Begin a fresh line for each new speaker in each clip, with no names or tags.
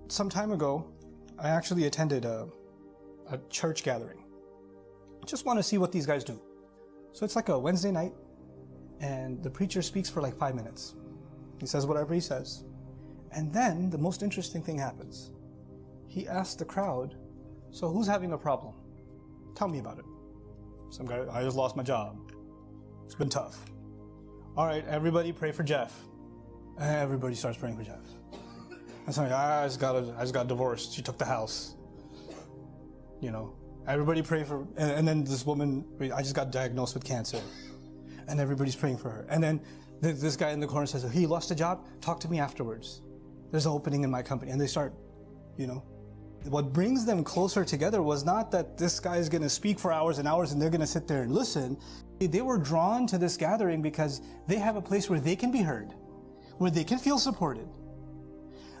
Some time ago, I actually attended a church gathering. Just want to see what these guys do. So it's like a Wednesday night, and the preacher speaks for like 5 minutes. He says whatever he says. And then the most interesting thing happens. He asks the crowd, so who's having a problem? Tell me about it. Some guy, I just lost my job. It's been tough. All right, everybody pray for Jeff. And everybody starts praying for Jeff. And somebody, I just got divorced. She took the house. You know, everybody pray for, and then this woman, I just got diagnosed with cancer. And everybody's praying for her. And then this guy in the corner says, he lost a job, talk to me afterwards. There's an opening in my company. And they start, you know. What brings them closer together was not that this guy is going to speak for hours and hours and they're going to sit there and listen. They were drawn to this gathering because they have a place where they can be heard, where they can feel supported.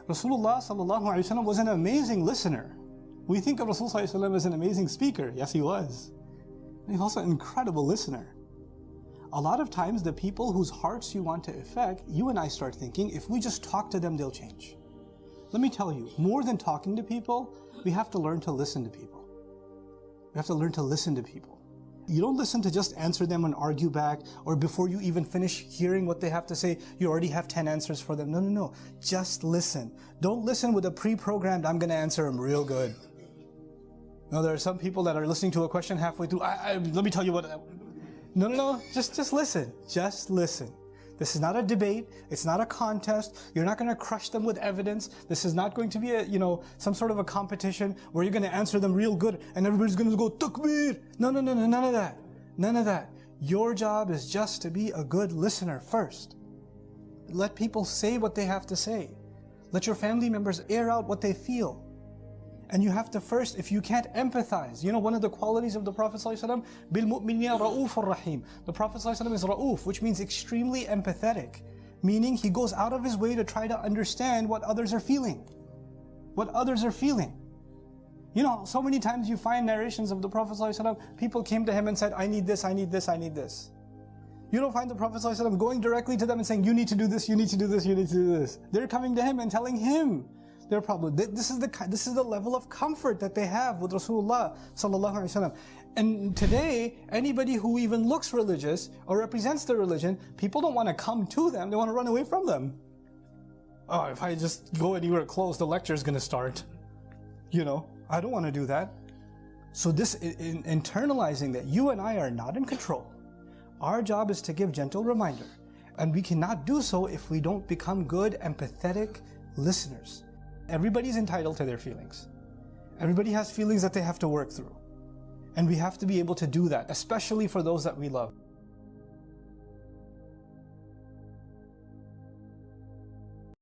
Rasulullah sallallahu alaihi wasallam was an amazing listener. We think of Rasulullah sallallahu alaihi wasallam as an amazing speaker. Yes, he was. And he's also an incredible listener. A lot of times the people whose hearts you want to affect, you and I start thinking, if we just talk to them, they'll change. Let me tell you, more than talking to people, we have to learn to listen to people. We have to learn to listen to people. You don't listen to just answer them and argue back, or before you even finish hearing what they have to say, you already have 10 answers for them. No. Just listen. Don't listen with a pre-programmed, I'm going to answer them real good. No, there are some people that are listening to a question halfway through. Let me tell you what. No. Just listen. Just listen. This is not a debate. It's not a contest. You're not going to crush them with evidence. This is not going to be some sort of a competition where you're going to answer them real good and everybody's going to go, Takbir! No, none of that. None of that. Your job is just to be a good listener first. Let people say what they have to say. Let your family members air out what they feel. And you have to first, if you can't empathize, one of the qualities of the Prophet ﷺ, بِالْمُؤْمِنِينَ رَؤُوفٌ رَحِيمٌ. The Prophet ﷺ is ra'uf, which means extremely empathetic. Meaning he goes out of his way to try to understand what others are feeling. What others are feeling. So many times you find narrations of the Prophet ﷺ, people came to him and said, I need this, I need this, I need this. You don't find the Prophet ﷺ going directly to them and saying, you need to do this, you need to do this, you need to do this. They're coming to him and telling him their problem. This is the level of comfort that they have with Rasulullah sallallahu alaihi wasallam. And today, anybody who even looks religious or represents the religion, people don't want to come to them, they want to run away from them. Oh, if I just go anywhere close, the lecture is going to start. I don't want to do that. So this, in internalizing that you and I are not in control, our job is to give gentle reminder. And we cannot do so if we don't become good, empathetic listeners. Everybody's entitled to their feelings. Everybody has feelings that they have to work through. And we have to be able to do that, especially for those that we love.